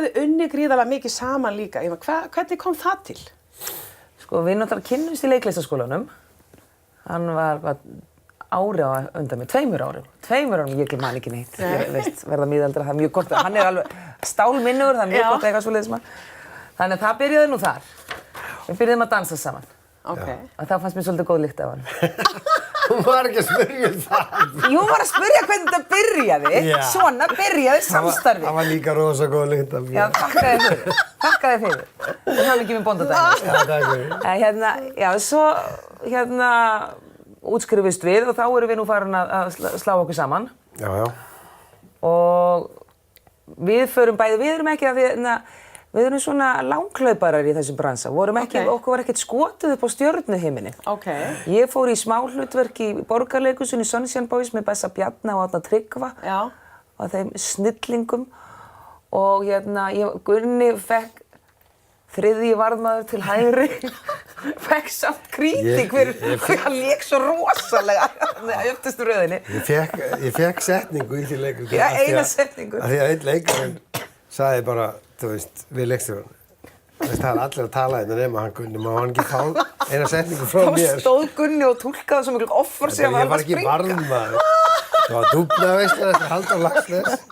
þið unnið gríðarlega mikið saman líka. Hvernig kom það til? Sko, við náttúrulega kynnumst í leiklistaskólanum. Hann var ári á undan mig, 2 árum. 2 árum, ég man ekki neitt. Ég veist, verða miðaldra, það mjög gott. Hann alveg stálminnugur, það mjög gott eitthvað svoleiðis maður. Þannig að það byrjaði nú þar. Við byrjuðum að dansa saman. Okay. Og það fannst mér svolítið góð lykt af hann. Hún var ekki að spyrja það. Jú, hún var að spyrja hvernig þetta byrjaði. Svona byrjaði samstarfið. Það var líka rosa góð lykt af mér. Já, þakka þér fyrir. Þakka þér fyrir. Það hafði ekki með bóndadæmi. Já, takk fyrir. Svo útskrifist við og þá erum við nú farin að slá okkur saman. Já, já. Og við förum bæði, við erum ekki að við erum svona langhlauparar í þessum bransa. Okkur var ekkert skotið upp á stjörnuhimini. Okay. Ég fór í smáhlutverk í Borgarleikhúsinu í Sunshine Boys með Bessa Bjarna og Árna Tryggva. Já. Og þeim snillingum. Og Gunni fekk 3. varðmaður til hægri. Fekk samt krítik fyrir hann lék svo rosalega öftustu röðinni. Ég fekk setningu í því leikur. Já, eina setningu. Af því að einn leikarinn sagði bara, þú veist, við leikstjórann. Það er allir að tala hérna nema hann Gunni, má hann ekki fá eina setningu frá mér. Þá stóð Gunni og túlkaði svo miklu offar sem Ég var ekki varðmaður. Það var dúfnaveisla eftir Halldór Laxness.